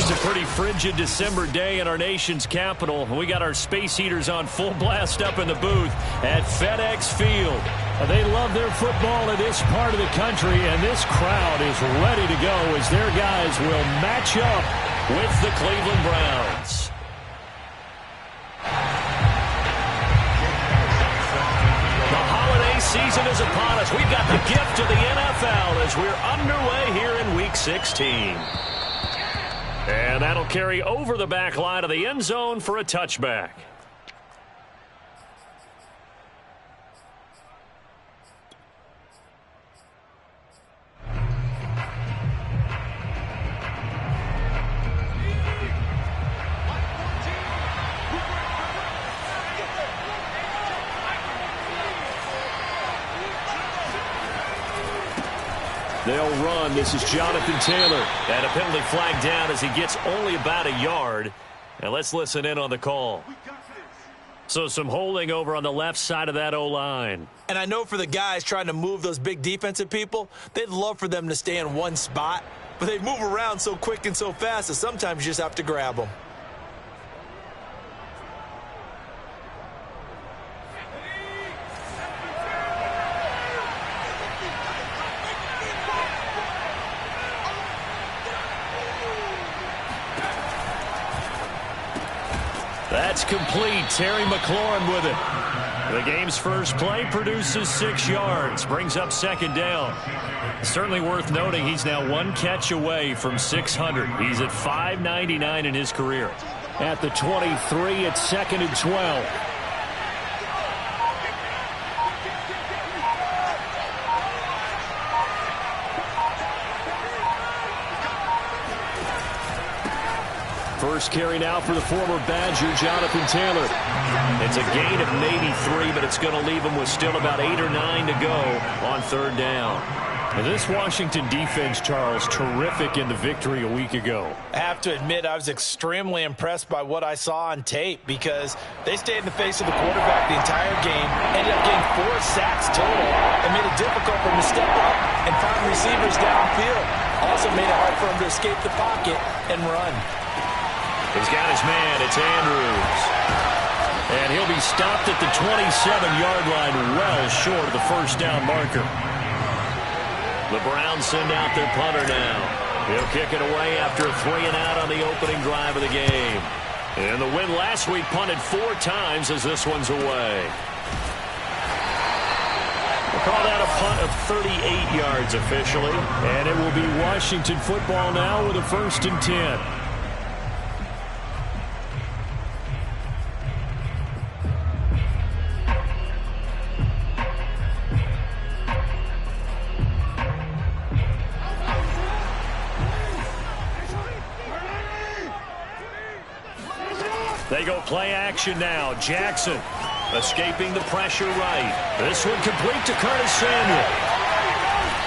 It's a pretty frigid December day in our nation's capital. We got our space heaters on full blast up in the booth at FedEx Field. They love their football in this part of the country, and this crowd is ready to go as their guys will match up with the Cleveland Browns. The holiday season is upon us. We've got the gift of the NFL as we're underway here in Week 16. And that'll carry over the back line of the end zone for a touchback. They'll run. This is Jonathan Taylor. And a penalty flag down as he gets only about a yard. And let's listen in on the call. So some holding over on the left side of that O-line. And I know for the guys trying to move those big defensive people, they'd love for them to stay in one spot. But they move around so quick and so fast that sometimes you just have to grab them. That's complete. Terry McLaurin with it. The game's first play produces 6 yards. Brings up second down. Certainly worth noting he's now 1 catch away from 600. He's at 599 in his career. At the 23, it's 2nd and 12. First carry now for the former Badger, Jonathan Taylor. It's a gain of maybe 3, but it's going to leave him with still about 8 or 9 to go on 3rd down. And this Washington defense, Charles, terrific in the victory a week ago. I have to admit I was extremely impressed by what I saw on tape because they stayed in the face of the quarterback the entire game, ended up getting 4 sacks total, and made it difficult for him to step up and find receivers downfield. Also made it hard for him to escape the pocket and run. He's got his man. It's Andrews. And he'll be stopped at the 27-yard line, well short of the first down marker. The Browns send out their punter now. He'll kick it away after a 3-and-out on the opening drive of the game. And the win last week punted 4 times as this one's away. We'll call that a punt of 38 yards officially. And it will be Washington football now with a 1st and 10. They go play action now. Jackson escaping the pressure right. This one complete to Curtis Samuel.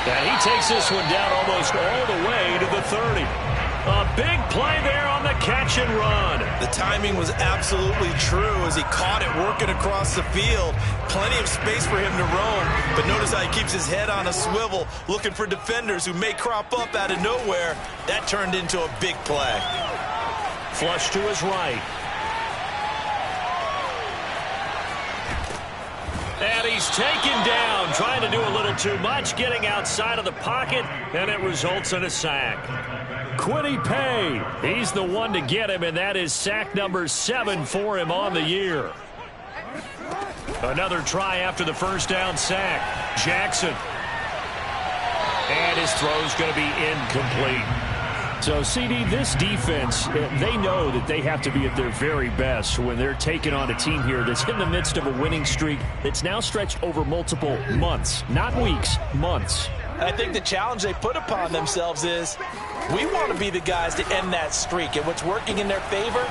And he takes this one down almost all the way to the 30. A big play there on the catch and run. The timing was absolutely true as he caught it working across the field. Plenty of space for him to roam. But notice how he keeps his head on a swivel looking for defenders who may crop up out of nowhere. That turned into a big play. Flush to his right. And he's taken down, trying to do a little too much, getting outside of the pocket, and it results in a sack. Quiddy Pay, he's the one to get him, and that is sack number 7 for him on the year. Another try after the first down sack. Jackson. And his throw's going to be incomplete. So, CD, this defense, they know that they have to be at their very best when they're taking on a team here that's in the midst of a winning streak that's now stretched over multiple months, not weeks, months. And I think the challenge they put upon themselves is we want to be the guys to end that streak. And what's working in their favor?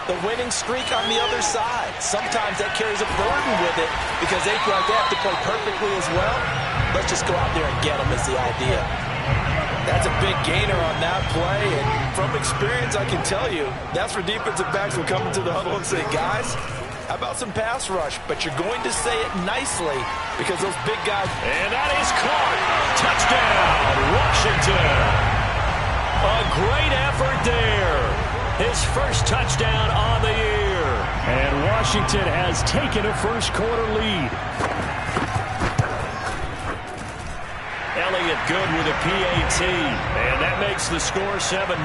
The winning streak on the other side. Sometimes that carries a burden with it because they feel like they have to play perfectly as well. Let's just go out there and get them is the idea. That's a big gainer on that play, and from experience, I can tell you, that's where defensive backs will come into the huddle and say, guys, how about some pass rush? But you're going to say it nicely because those big guys. And that is caught. Touchdown, Washington. A great effort there. his first touchdown on the year. And Washington has taken a first-quarter lead. Elliott good with a PAT, and that makes the score 7-0.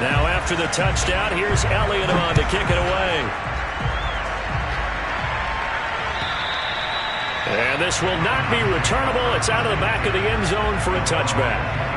Now after the touchdown, here's Elliott on to kick it away. And this will not be returnable. It's out of the back of the end zone for a touchback.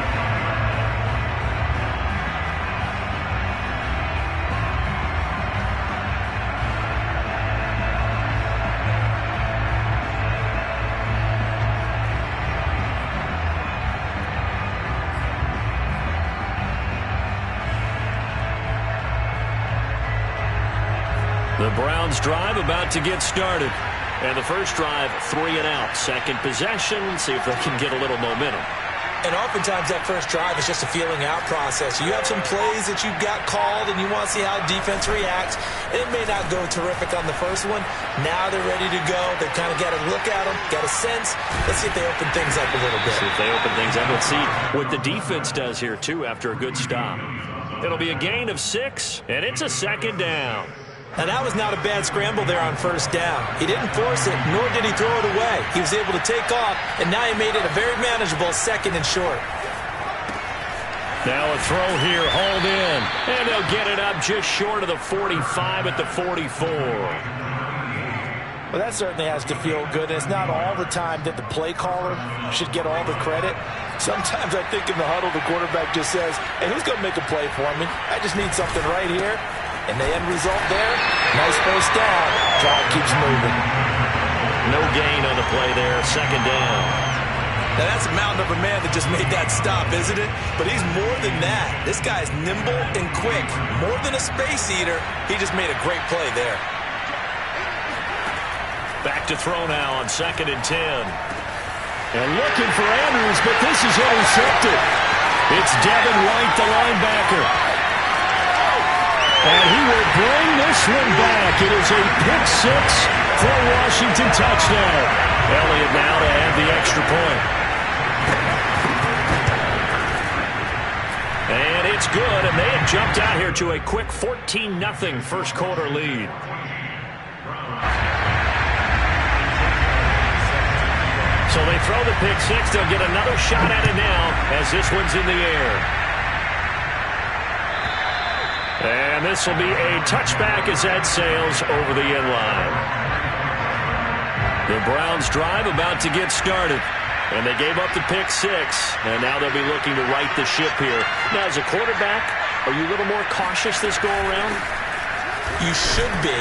The Browns drive about to get started. And the first drive, 3 and out. Second possession, see if they can get a little momentum. And oftentimes that first drive is just a feeling out process. You have some plays that you've got called and you want to see how defense reacts. It may not go terrific on the first one. Now they're ready to go. They've kind of got to look at them, got a sense. Let's see if they open things up a little bit. See if they open things up. Let's see what the defense does here, too, after a good stop. It'll be a gain of 6, and it's a second down. Now, that was not a bad scramble there on first down. He didn't force it, nor did he throw it away. He was able to take off, and now he made it a very manageable second and short. Now a throw here, hauled in, and they'll get it up just short of the 45 at the 44. Well, that certainly has to feel good. And it's not all the time that the play caller should get all the credit. Sometimes I think in the huddle, the quarterback just says, hey, who's going to make a play for me? I just need something right here. And the end result there, nice first down. Drive keeps moving. No gain on the play there, second down. Now that's a mountain of a man that just made that stop, isn't it? But he's more than that. This guy's nimble and quick. More than a space eater, he just made a great play there. Back to throw now on 2nd and 10. And looking for Andrews, but this is intercepted. It's Devin White, the linebacker. And he will bring this one back. It is a pick 6 for a Washington touchdown. Elliott now to add the extra point. And it's good, and they have jumped out here to a quick 14-0 first-quarter lead. So they throw the pick 6. They'll get another shot at it now as this one's in the air. And this will be a touchback as that sails over the end line. The Browns drive about to get started. And they gave up the pick 6. And now they'll be looking to right the ship here. Now, as a quarterback, are you a little more cautious this go-around? You should be,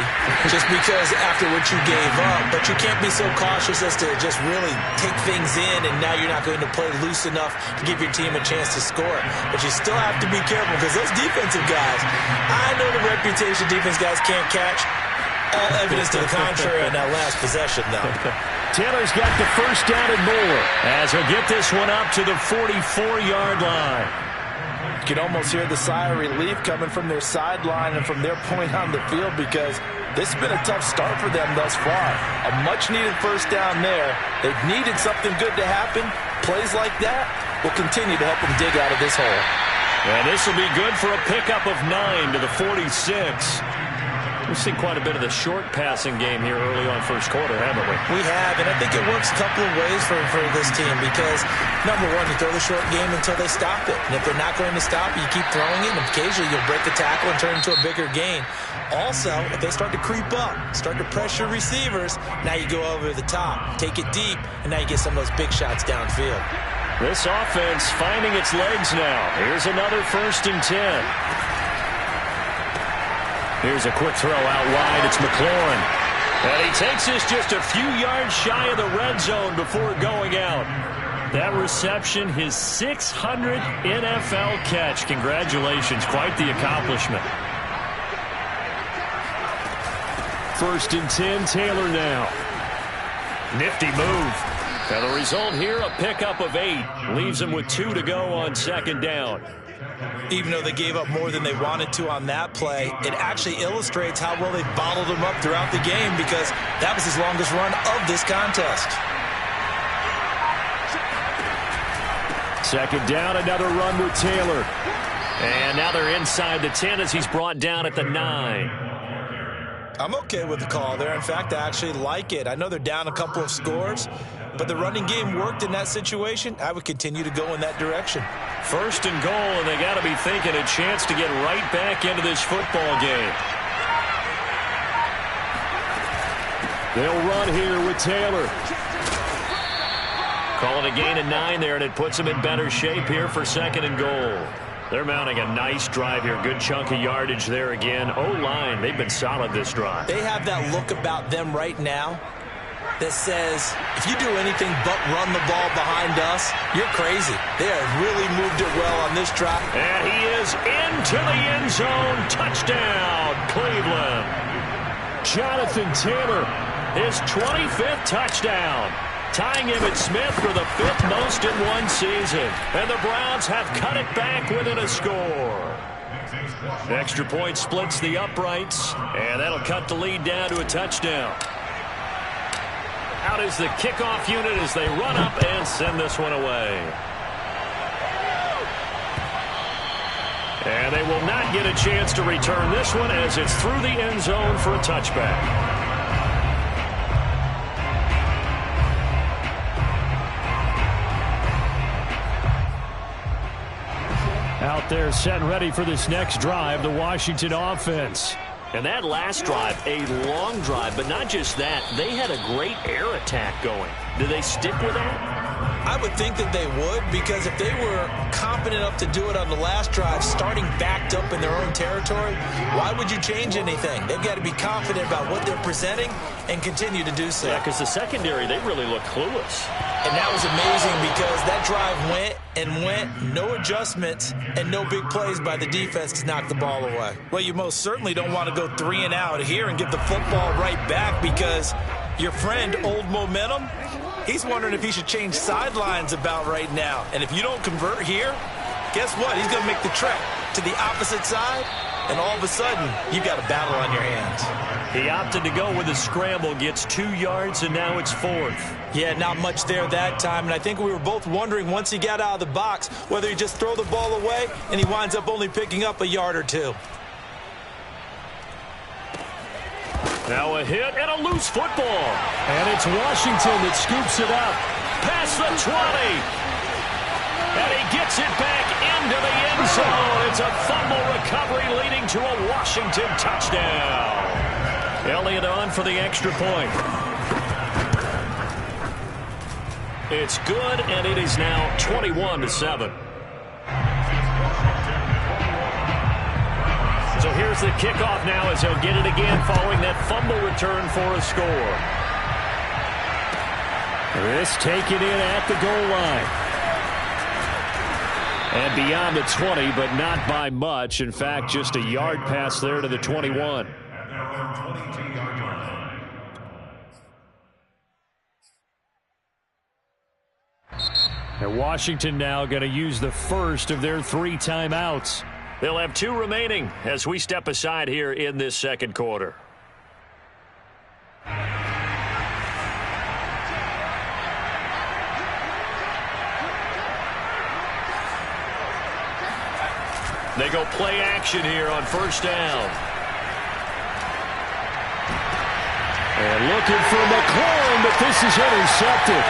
just because after what you gave up. But you can't be so cautious as to just really take things in, and now you're not going to play loose enough to give your team a chance to score. But you still have to be careful, because those defensive guys, I know the reputation defense guys can't catch. All evidence to the contrary on that last possession, though. Taylor's got the first down and more, as he'll get this one up to the 44-yard line. You can almost hear the sigh of relief coming from their sideline and from their point on the field, because this has been a tough start for them thus far. A much-needed first down there. They've needed something good to happen. Plays like that will continue to help them dig out of this hole. And this will be good for a pickup of 9 to the 46. We've seen quite a bit of the short passing game here early on first quarter, haven't we? We have, and I think it works a couple of ways for this team, because, number one, you throw the short game until they stop it. And if they're not going to stop it, you keep throwing it, and occasionally you'll break the tackle and turn it into a bigger gain. Also, if they start to creep up, start to pressure receivers, now you go over the top, take it deep, and now you get some of those big shots downfield. This offense finding its legs now. Here's another 1st and 10. Here's a quick throw out wide. It's McLaurin. And he takes this just a few yards shy of the red zone before going out. That reception, his 600th NFL catch. Congratulations. Quite the accomplishment. 1st and 10, Taylor now. Nifty move. And the result here, a pickup of 8. Leaves him with 2 to go on 2nd down. Even though they gave up more than they wanted to on that play, it actually illustrates how well they bottled them up throughout the game, because that was his longest run of this contest. Second down, another run with Taylor. And now they're inside the 10 as he's brought down at the 9. I'm okay with the call there. In fact, I actually like it. I know they're down a couple of scores, but the running game worked in that situation. I would continue to go in that direction. First and goal, and they got to be thinking a chance to get right back into this football game. They'll run here with Taylor. Calling a gain of 9 there, and it puts them in better shape here for second and goal. They're mounting a nice drive here. Good chunk of yardage there again. O-line, they've been solid this drive. They have that look about them right now that says, if you do anything but run the ball behind us, you're crazy. They have really moved it well on this drive. And he is into the end zone. Touchdown, Cleveland. Jonathan Taylor, his 25th touchdown. Tying Emmitt Smith for the 5th most in one season. And the Browns have cut it back within a score. Extra point splits the uprights, and that'll cut the lead down to a touchdown. Out is the kickoff unit as they run up and send this one away. And they will not get a chance to return this one as it's through the end zone for a touchback. Out there set and ready for this next drive, the Washington offense. And that last drive, a long drive, but not just that. They had a great air attack going. Do they stick with that? I would think that they would, because if they were confident enough to do it on the last drive, starting backed up in their own territory, why would you change anything? They've got to be confident about what they're presenting and continue to do so. Yeah, because the secondary, they really look clueless. And that was amazing, because that drive went and went, no adjustments and no big plays by the defense to knock the ball away. Well, you most certainly don't want to go 3 and out here and give the football right back, because your friend, Old Momentum, he's wondering if he should change sidelines about right now. And if you don't convert here, guess what? He's going to make the trek to the opposite side, and all of a sudden, you've got a battle on your hands. He opted to go with a scramble, gets 2 yards, and now it's 4th. Yeah, not much there that time, and I think we were both wondering once he got out of the box whether he just throw the ball away and he winds up only picking up a yard or 2. Now a hit and a loose football. And it's Washington that scoops it up. Past the 20. And he gets it back into the end zone. It's a fumble recovery leading to a Washington touchdown. Elliott on for the extra point. It's good, and it is now 21-7. So here's the kickoff now as he'll get it again following that fumble return for a score. This taken in at the goal line. And beyond the 20, but not by much. In fact, just a yard pass there to the 21. And Washington now going to use the first of their 3 timeouts. They'll have 2 remaining as we step aside here in this second quarter. They go play action here on first down. And looking for McLaurin, but this is intercepted.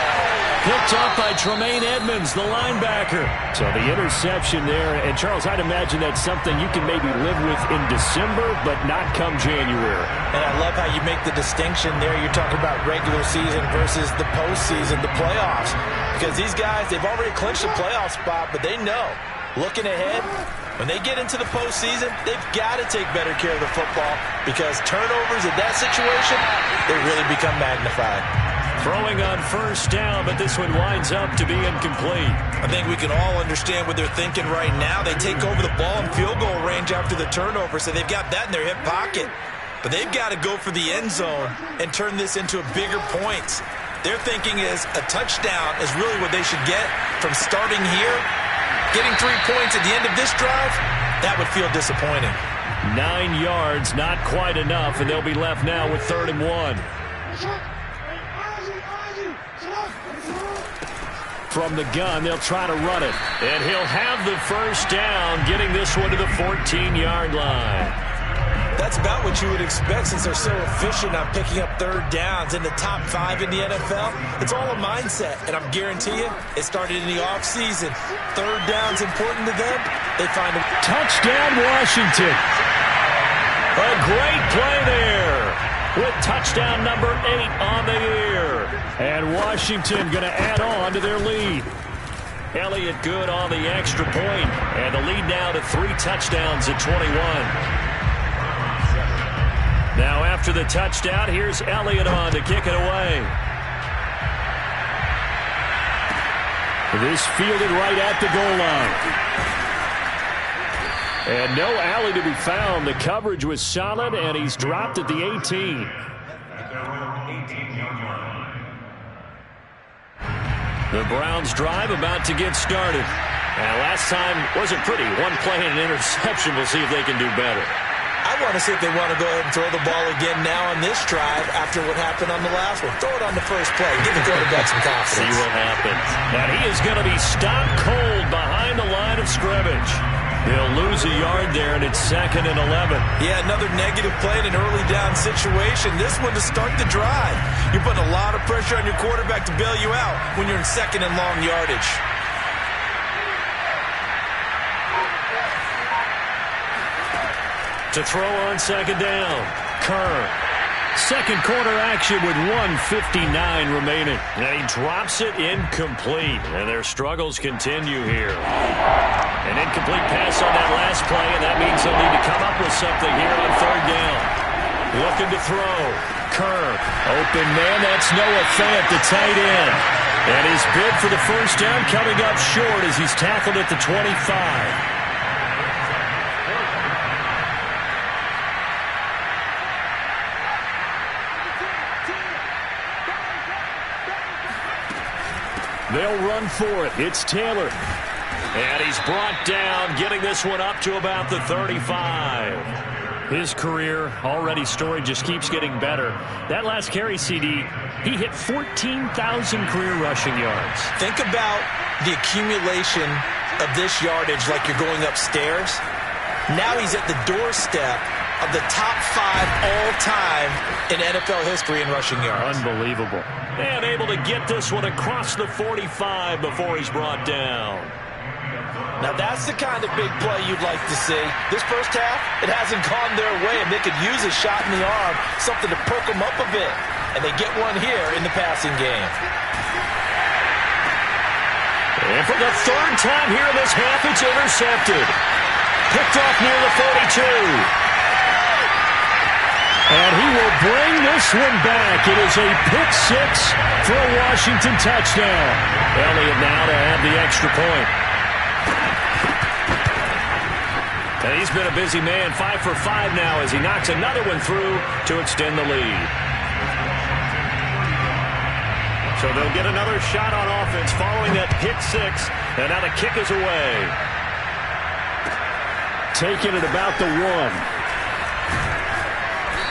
Picked up by Tremaine Edmonds, the linebacker. So the interception there. And, Charles, I'd imagine that's something you can maybe live with in December, but not come January. And I love how you make the distinction there. You're talking about regular season versus the postseason, the playoffs. Because these guys, they've already clinched a playoff spot, but they know, looking ahead, when they get into the postseason, they've got to take better care of the football, because turnovers in that situation, they really become magnified. Throwing on first down, but this one winds up to be incomplete. I think we can all understand what they're thinking right now. They take over the ball in field goal range after the turnover, so they've got that in their hip pocket. But they've got to go for the end zone and turn this into a bigger points. Their thinking is a touchdown is really what they should get from starting here Getting 3 points at the end of this drive, that would feel disappointing. 9 yards, not quite enough, and they'll be left now with 3rd and 1. From the gun, they'll try to run it. And he'll have the first down, getting this one to the 14-yard line. That's about what you would expect since they're so efficient on picking up 3rd downs in the top 5 in the NFL. It's all a mindset, and I guarantee you, it started in the offseason. 3rd down's important to them. They find a touchdown, Washington. A great play there with touchdown number 8 on the year. And Washington going to add on to their lead. Elliott good on the extra point, and the lead now to 3 touchdowns at 21. Now after the touchdown, here's Elliott on to kick it away. This fielded right at the goal line. And no alley to be found. The coverage was solid, and he's dropped at the 18. The Browns drive about to get started. And last time wasn't pretty. 1 play and an interception. We'll see if they can do better. I want to see if they want to go ahead and throw the ball again now on this drive after what happened on the last one. Throw it on the first play. Give the quarterback some confidence. See what happens. And he is going to be stopped cold behind the line of scrimmage. He'll lose a yard there, and it's 2nd and 11. Yeah, another negative play in an early down situation. This one to start the drive. You're putting a lot of pressure on your quarterback to bail you out when you're in 2nd and long yardage. To throw on 2nd down, Kerr. Second quarter action with 1:59 remaining. And he drops it incomplete. And their struggles continue here. An incomplete pass on that last play, and that means they'll need to come up with something here on 3rd down. Looking to throw. Kerr. Open man, that's Noah Fant, the tight end. And his bid for the first down coming up short as he's tackled at the 25. They'll run for it. It's Taylor. And he's brought down, getting this one up to about the 35. His career already storied, just keeps getting better. That last carry, CD, he hit 14,000 career rushing yards. Think about the accumulation of this yardage like you're going upstairs. Now he's at the doorstep of the top 5 all-time in NFL history in rushing yards. Unbelievable. And able to get this one across the 45 before he's brought down. Now that's the kind of big play you'd like to see. This first half, it hasn't gone their way, and they could use a shot in the arm, something to perk them up a bit. And they get one here in the passing game. And for the 3rd time here in this half, it's intercepted. Picked off near the 42. And he will bring this one back. It is a pick 6 for a Washington touchdown. Elliott now to have the extra point. And he's been a busy man, 5 for 5 now as he knocks another one through to extend the lead. So they'll get another shot on offense following that pick 6. And now the kick is away. Taken at about the 1.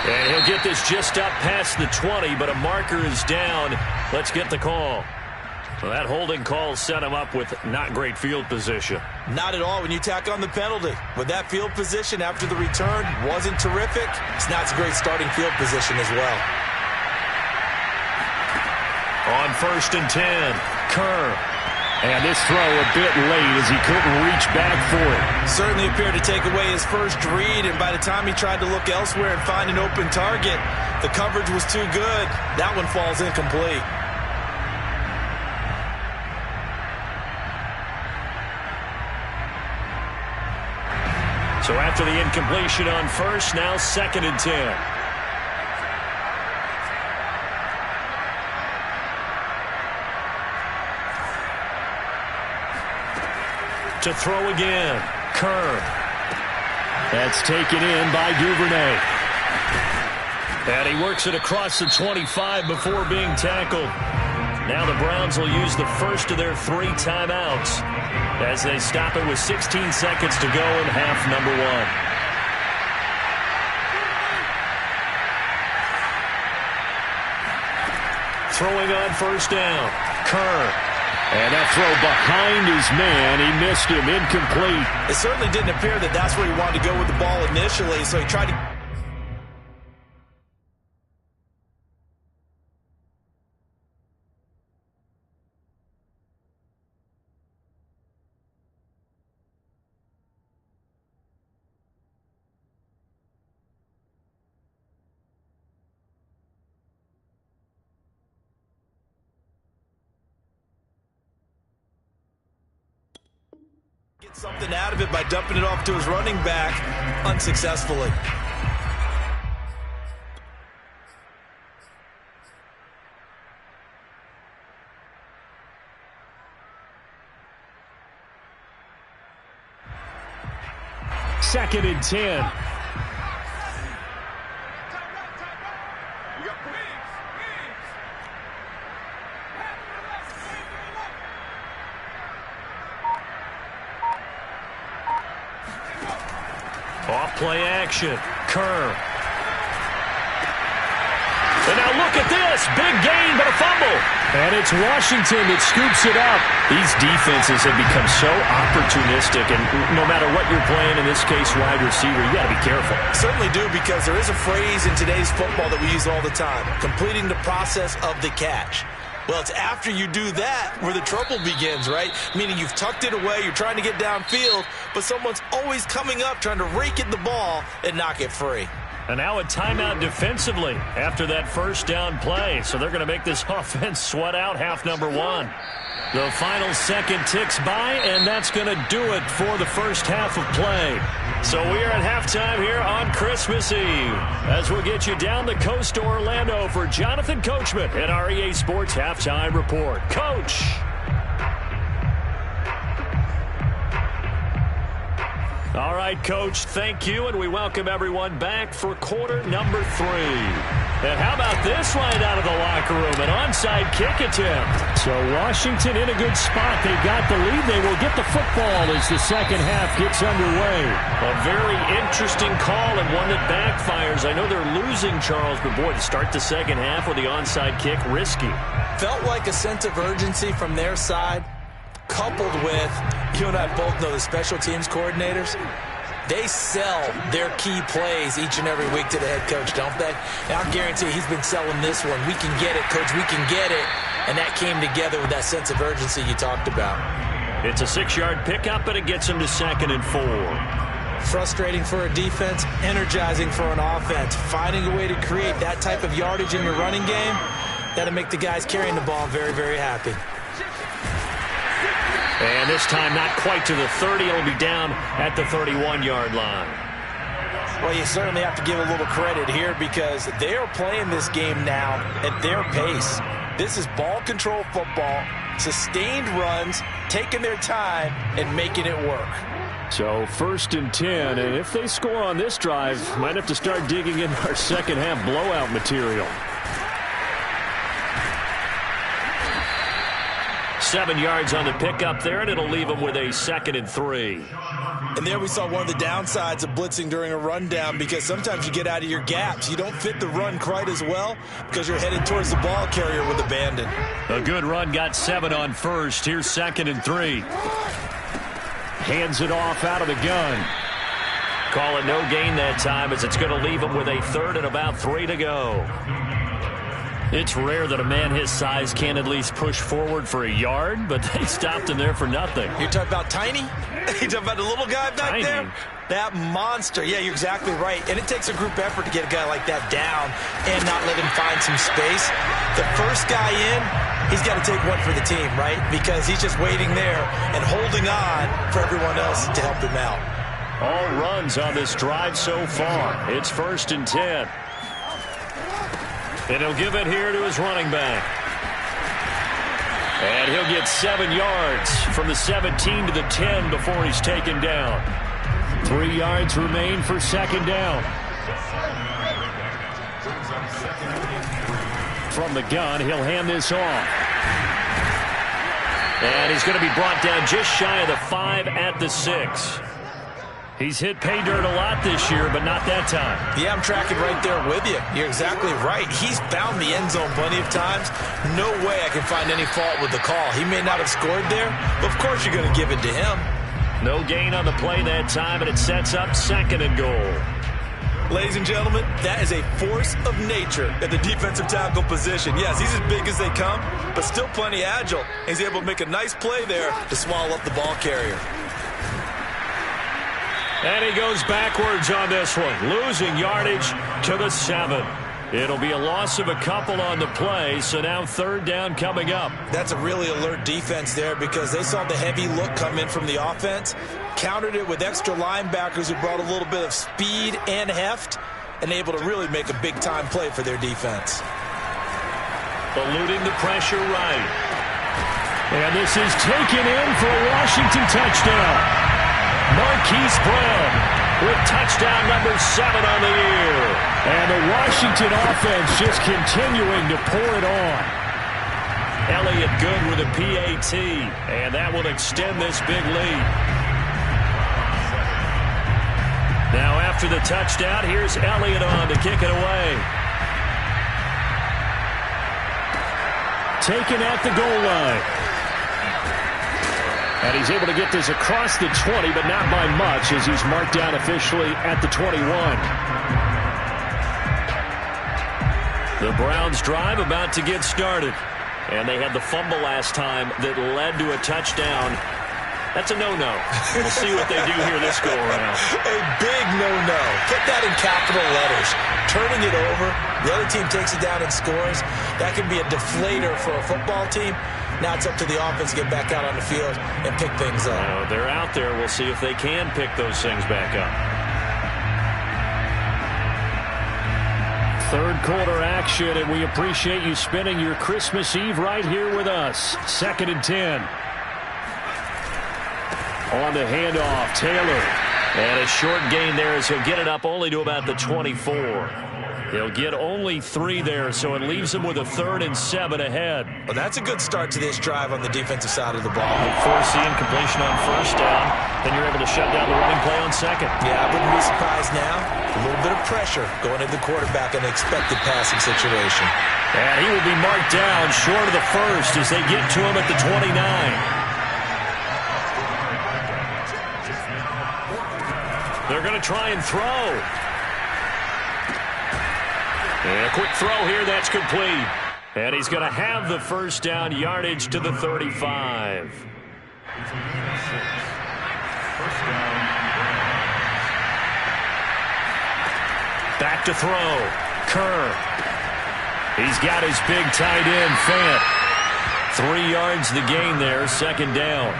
And he'll get this just up past the 20, but a marker is down. Let's get the call. Well, that holding call set him up with not great field position. Not at all when you tack on the penalty. With that field position after the return wasn't terrific, it's not a great starting field position as well. On 1st and 10, Kerr. And this throw a bit late as he couldn't reach back for it. Certainly appeared to take away his first read, and by the time he tried to look elsewhere and find an open target, the coverage was too good. That one falls incomplete. So after the incompletion on 1st, now 2nd and 10. To throw again, Kerr. That's taken in by Duvernay. And he works it across the 25 before being tackled. Now the Browns will use the first of their 3 timeouts as they stop it with 16 seconds to go in half number 1. Throwing on first down. Kerr. And that throw behind his man. He missed him. Incomplete. It certainly didn't appear that that's where he wanted to go with the ball initially, so he tried to... get something out of it by dumping it off to his running back unsuccessfully. Second and 10. Off play action. Kerr. And now look at this. Big gain, but a fumble. And it's Washington that scoops it up. These defenses have become so opportunistic, and no matter what you're playing, in this case wide receiver, you got to be careful. Certainly do, because there is a phrase in today's football that we use all the time: completing the process of the catch. Well, it's after you do that where the trouble begins, right? Meaning you've tucked it away, you're trying to get downfield, but someone's always coming up trying to rake in the ball and knock it free. And now a timeout defensively after that first down play. So they're going to make this offense sweat out half number 1. The final second ticks by, and that's going to do it for the first half of play. So we are at halftime here on Christmas Eve as we'll get you down the coast to Orlando for Jonathan Coachman at our EA Sports Halftime Report. Coach. All right, Coach, thank you, and we welcome everyone back for quarter number 3. And how about this right out of the locker room, an onside kick attempt. So Washington in a good spot. They got the lead. They will get the football as the second half gets underway. A very interesting call and one that backfires. I know they're losing, Charles, but boy, to start the second half with the onside kick, risky. Felt like a sense of urgency from their side, coupled with, you and I both know the special teams coordinators, they sell their key plays each and every week to the head coach, don't they? And I'll guarantee he's been selling this one. We can get it, Coach, we can get it. And that came together with that sense of urgency you talked about. It's a 6-yard pickup, and it gets him to 2nd and 4. Frustrating for a defense, energizing for an offense. Finding a way to create that type of yardage in your running game, that'll make the guys carrying the ball very, very happy. And this time not quite to the 30. It'll be down at the 31-yard line. Well, you certainly have to give a little credit here because they are playing this game now at their pace. This is ball control football, sustained runs, taking their time and making it work. So 1st and 10, and if they score on this drive, might have to start digging in our second half blowout material. 7 yards on the pickup there, and it'll leave them with a 2nd and 3. And there we saw one of the downsides of blitzing during a rundown, because sometimes you get out of your gaps. You don't fit the run quite as well because you're headed towards the ball carrier with abandon. A good run, got 7 on first. Here's 2nd and 3. Hands it off out of the gun. Call it no gain that time, as it's going to leave him with a 3rd and about 3 to go. It's rare that a man his size can't at least push forward for a yard, but they stopped him there for nothing. You're talking about Tiny? You're talking about the little guy back Tiny. there? That monster. Yeah, you're exactly right. And it takes a group effort to get a guy like that down and not let him find some space. The first guy in, he's got to take one for the team, right? Because he's just waiting there and holding on for everyone else to help him out. All runs on this drive so far. It's 1st and 10. And he'll give it here to his running back. And he'll get 7 yards from the 17 to the 10 before he's taken down. 3 yards remain for 2nd down. From the gun, he'll hand this off. And he's going to be brought down just shy of the 5 at the 6. He's hit pay dirt a lot this year, but not that time. Yeah, I'm tracking right there with you. You're exactly right. He's found the end zone plenty of times. No way I can find any fault with the call. He may not have scored there, but of course you're going to give it to him. No gain on the play that time, and it sets up 2nd and goal. Ladies and gentlemen, that is a force of nature at the defensive tackle position. Yes, he's as big as they come, but still plenty agile. He's able to make a nice play there to swallow up the ball carrier. And he goes backwards on this one, losing yardage to the 7. It'll be a loss of a couple on the play, so now 3rd down coming up. That's a really alert defense there because they saw the heavy look come in from the offense, countered it with extra linebackers who brought a little bit of speed and heft, and able to really make a big-time play for their defense. Eluding the pressure right. And this is taken in for a Washington touchdown. Marquise Brown with touchdown number 7 on the year. And the Washington offense just continuing to pour it on. Elliott good with a PAT, and that will extend this big lead. Now after the touchdown, here's Elliott on to kick it away. Taken at the goal line. And he's able to get this across the 20, but not by much, as he's marked down officially at the 21. The Browns drive about to get started. And they had the fumble last time that led to a touchdown. That's a no-no. We'll see what they do here this go-around. A big no-no. Put that in capital letters. Turning it over, the other team takes it down and scores. That can be a deflator for a football team. Now it's up to the offense to get back out on the field and pick things up. They're out there. We'll see if they can pick those things back up. 3rd quarter action, and we appreciate you spending your Christmas Eve right here with us. 2nd and 10. On the handoff, Taylor. And a short gain there as he'll get it up only to about the 24. He'll get only 3 there, so it leaves him with a 3rd and 7 ahead. Well, that's a good start to this drive on the defensive side of the ball. Force the incompletion on 1st down, then you're able to shut down the running play on 2nd. Yeah, I wouldn't be surprised now. A little bit of pressure going into the quarterback in an expected passing situation. And he will be marked down short of the 1st as they get to him at the 29. They're going to try and throw. And a quick throw here, that's complete. And he's going to have the 1st down, yardage to the 35. Back to throw. Kerr. He's got his big tight end, Fant. 3 yards the gain there, 2nd down.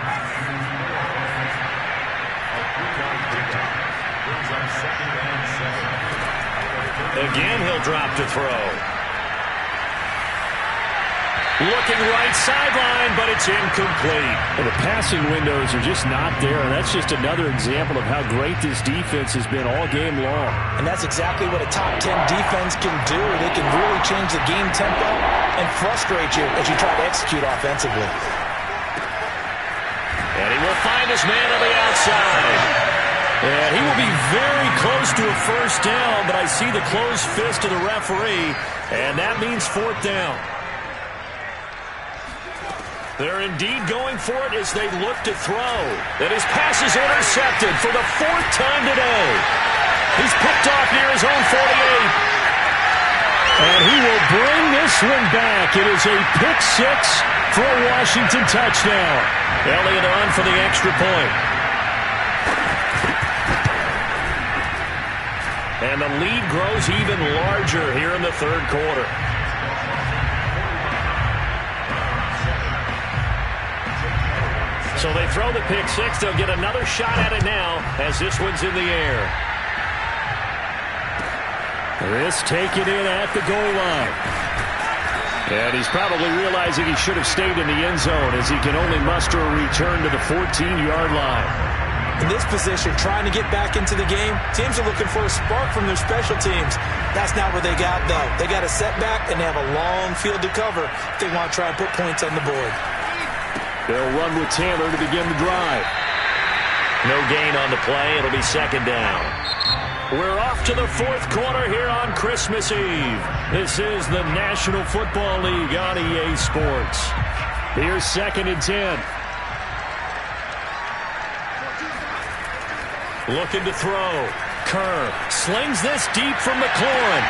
Again, he'll drop to throw. Looking right sideline, but it's incomplete. Well, the passing windows are just not there, and that's just another example of how great this defense has been all game long. And that's exactly what a top 10 defense can do. They can really change the game tempo and frustrate you as you try to execute offensively. And he will find his man on the outside. And he will be very close to a 1st down, but I see the closed fist of the referee, and that means 4th down. They're indeed going for it as they look to throw. And his pass is intercepted for the 4th time today. He's picked off near his own 48. And he will bring this one back. It is a pick 6 for a Washington touchdown. Elliott on for the extra point. And the lead grows even larger here in the 3rd quarter. So they throw the pick 6. They'll get another shot at it now as this one's in the air. This taken in at the goal line. And he's probably realizing he should have stayed in the end zone as he can only muster a return to the 14-yard line. In this position, trying to get back into the game, teams are looking for a spark from their special teams. That's not what they got, though. They got a setback, and they have a long field to cover if they want to try and put points on the board. They'll run with Taylor to begin the drive. No gain on the play. It'll be second down. We're off to the fourth quarter here on Christmas Eve. This is the National Football League on EA Sports. Here's 2nd and 10. Looking to throw. Kerr slings this deep from McLaurin.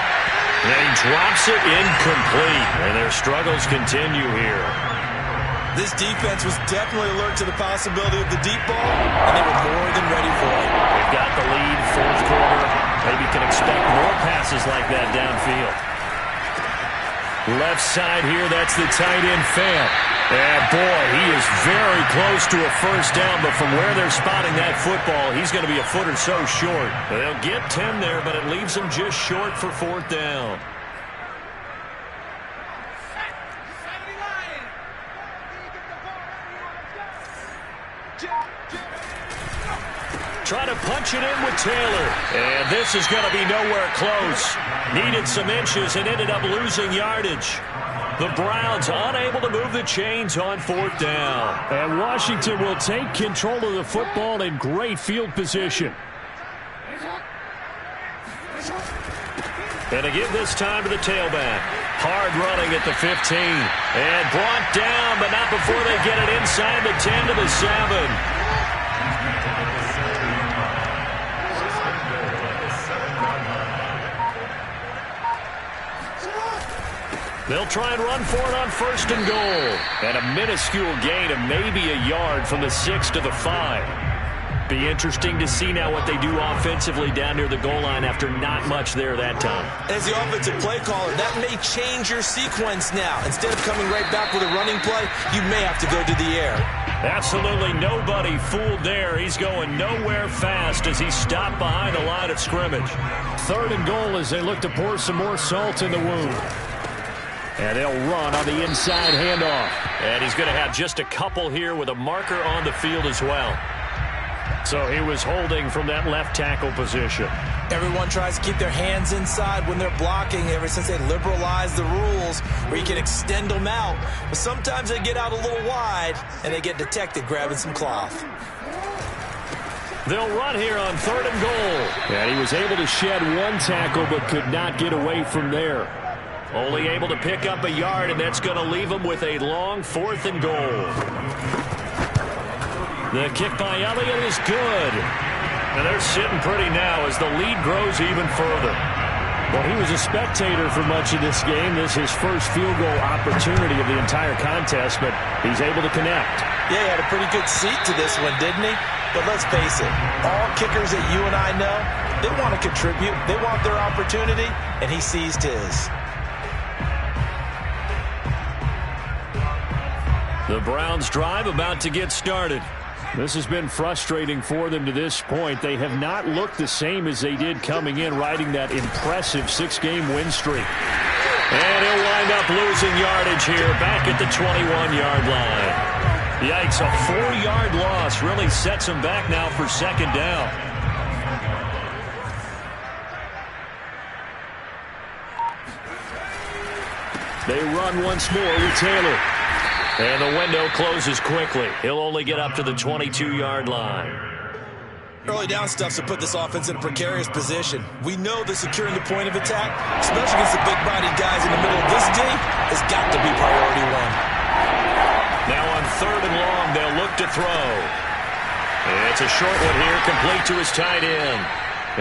And he drops it incomplete. And their struggles continue here. This defense was definitely alert to the possibility of the deep ball, and they were more than ready for it. They've got the lead, fourth quarter. Maybe can expect more passes like that downfield. Left side here, that's the tight end Fant. And boy, he is very close to a first down, but from where they're spotting that football, he's going to be a foot or so short. They'll get 10 there, but it leaves them just short for fourth down. Try to punch it in with Taylor. And this is going to be nowhere close. Needed some inches and ended up losing yardage. The Browns unable to move the chains on fourth down. And Washington will take control of the football in great field position. And to give this time to the tailback. Hard running at the 15. And brought down, but not before they get it inside the 10 to the 7. They'll try and run for it on 1st and goal. And a minuscule gain of maybe a yard from the 6 to the 5. Be interesting to see now what they do offensively down near the goal line after not much there that time. As the offensive play caller, that may change your sequence now. Instead of coming right back with a running play, you may have to go to the air. Absolutely nobody fooled there. He's going nowhere fast as he stopped behind the line of scrimmage. 3rd and goal as they look to pour some more salt in the wound. And they'll run on the inside handoff. And he's going to have just a couple here with a marker on the field as well. So he was holding from that left tackle position. Everyone tries to keep their hands inside when they're blocking ever since they liberalized the rules where you can extend them out. But sometimes they get out a little wide and they get detected grabbing some cloth. They'll run here on 3rd and goal. And he was able to shed one tackle but could not get away from there. Only able to pick up a yard, and that's going to leave him with a long 4th and goal. The kick by Elliott is good. And they're sitting pretty now as the lead grows even further. Well, he was a spectator for much of this game. This is his first field goal opportunity of the entire contest, but he's able to connect. Yeah, he had a pretty good seat to this one, didn't he? But let's face it, all kickers that you and I know, they want to contribute. They want their opportunity, and he seized his. The Browns drive about to get started. This has been frustrating for them to this point. They have not looked the same as they did coming in, riding that impressive 6-game win streak. And he'll wind up losing yardage here back at the 21-yard line. Yikes, a 4-yard loss really sets him back now for 2nd down. They run once more with Taylor. And the window closes quickly. He'll only get up to the 22-yard line. Early down stuffs to put this offense in a precarious position. We know that securing the point of attack, especially against the big-bodied guys in the middle of this D, has got to be priority one. Now on 3rd and long, they'll look to throw. It's a short one here, complete to his tight end.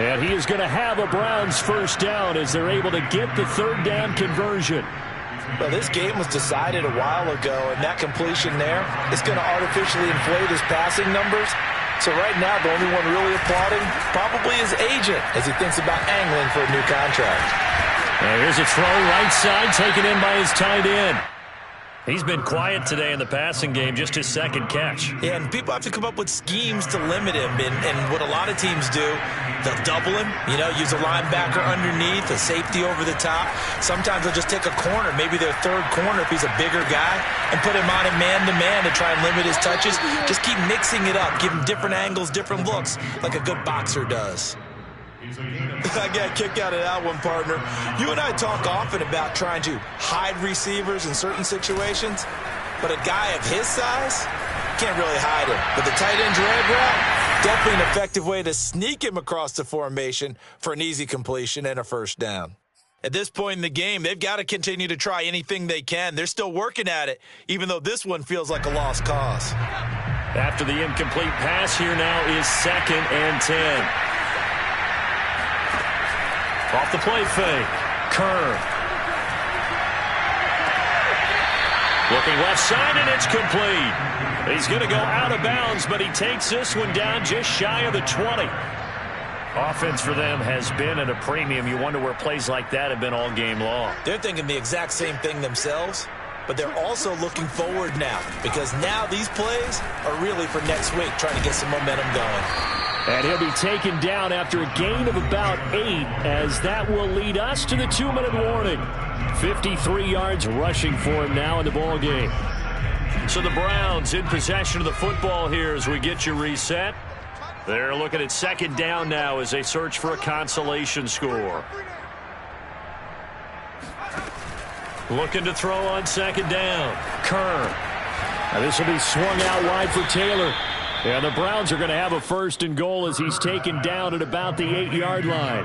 And he is going to have a Browns first down as they're able to get the 3rd down conversion. Well, this game was decided a while ago, and that completion there is going to artificially inflate his passing numbers. So right now, the only one really applauding probably his agent as he thinks about angling for a new contract. Here's a throw right side taken in by his tight end. He's been quiet today in the passing game, just his 2nd catch. Yeah, and people have to come up with schemes to limit him. And what a lot of teams do, they'll double him, use a linebacker underneath, a safety over the top. Sometimes they'll just take a corner, maybe their 3rd corner if he's a bigger guy, and put him on a man-to-man to try and limit his touches. Just keep mixing it up, give him different angles, different looks, like a good boxer does. I got a kick out of that one, partner. You and I talk often about trying to hide receivers in certain situations, but a guy of his size, can't really hide him. But the tight end drag route, definitely an effective way to sneak him across the formation for an easy completion and a first down. At this point in the game, they've got to continue to try anything they can. They're still working at it, even though this one feels like a lost cause. After the incomplete pass, here now is 2nd and 10. Off the play fake. Kerr. Looking left side, and it's complete. He's going to go out of bounds, but he takes this one down just shy of the 20. Offense for them has been at a premium. You wonder where plays like that have been all game long. They're thinking the exact same thing themselves, but they're also looking forward now because now these plays are really for next week, trying to get some momentum going. And he'll be taken down after a gain of about 8, as that will lead us to the 2-minute warning. 53 yards rushing for him now in the ball game. So the Browns in possession of the football here as we get you reset. They're looking at 2nd down now as they search for a consolation score. Looking to throw on 2nd down. Kerr. Now this will be swung out wide for Taylor. And the Browns are going to have a 1st and goal as he's taken down at about the 8-yard line.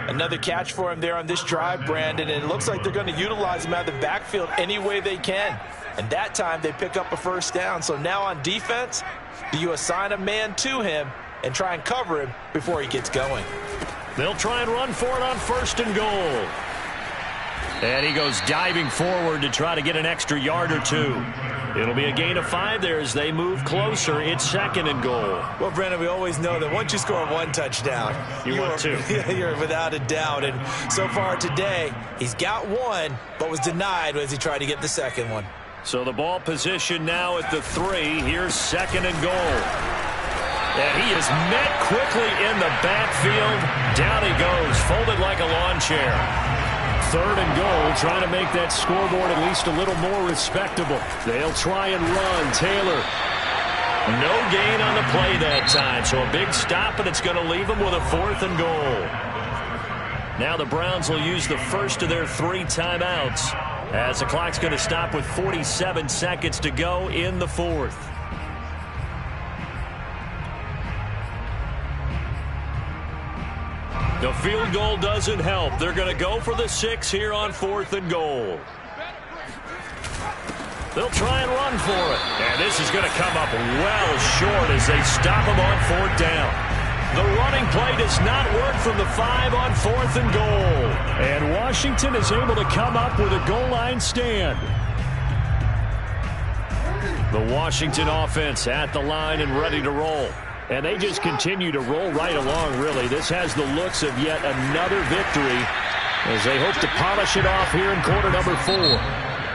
Another catch for him there on this drive, Brandon, and it looks like they're going to utilize him out of the backfield any way they can. And that time they pick up a 1st down. So now on defense, do you assign a man to him and try and cover him before he gets going? They'll try and run for it on 1st and goal. And he goes diving forward to try to get an extra yard or 2. It'll be a gain of 5 there as they move closer. It's 2nd and goal. Well, Brandon, we always know that once you score 1 touchdown, you want 2. You're without a doubt. And so far today, he's got 1, but was denied as he tried to get the 2nd one. So the ball position now at the 3. Here's 2nd and goal. And he is met quickly in the backfield. Down he goes, folded like a lawn chair. 3rd and goal, trying to make that scoreboard at least a little more respectable. They'll try and run. Taylor. No gain on the play that time, so a big stop, and it's going to leave them with a 4th and goal. Now the Browns will use the first of their 3 timeouts as the clock's going to stop with 47 seconds to go in the 4th. The field goal doesn't help. They're going to go for the 6 here on 4th and goal. They'll try and run for it. And this is going to come up well short as they stop him on 4th down. The running play does not work from the 5 on 4th and goal. And Washington is able to come up with a goal line stand. The Washington offense at the line and ready to roll. And they just continue to roll right along, really. This has the looks of yet another victory as they hope to polish it off here in quarter number 4.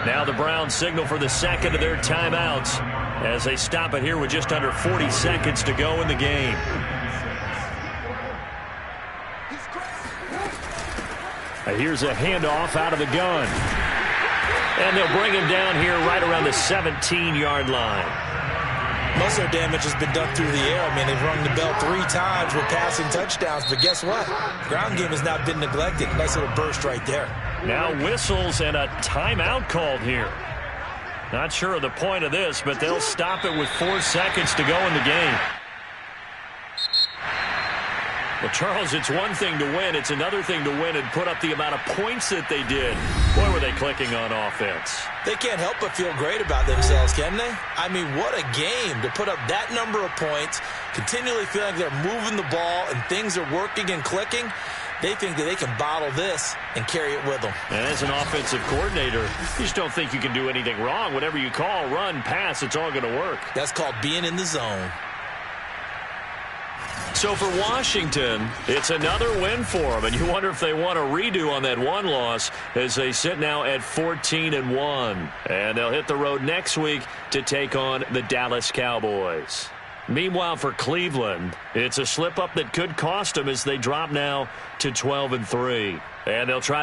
Now the Browns signal for the 2nd of their timeouts as they stop it here with just under 40 seconds to go in the game. Here's a handoff out of the gun. And they'll bring him down here right around the 17-yard line. Most of their damage has been done through the air. I mean, they've rung the bell 3 times with passing touchdowns. But guess what? Ground game has not been neglected. Nice little burst right there. Now whistles and a timeout called here. Not sure of the point of this, but they'll stop it with 4 seconds to go in the game. Well, Charles, it's one thing to win. It's another thing to win and put up the amount of points that they did. Boy, were they clicking on offense. They can't help but feel great about themselves, can they? I mean, what a game to put up that number of points, continually feeling like they're moving the ball and things are working and clicking. They think that they can bottle this and carry it with them. And as an offensive coordinator, you just don't think you can do anything wrong. Whatever you call, run, pass, it's all going to work. That's called being in the zone. So for Washington, it's another win for them, and you wonder if they want a redo on that 1 loss as they sit now at 14-1. And they'll hit the road next week to take on the Dallas Cowboys. Meanwhile, for Cleveland, it's a slip-up that could cost them as they drop now to 12-3. And they'll try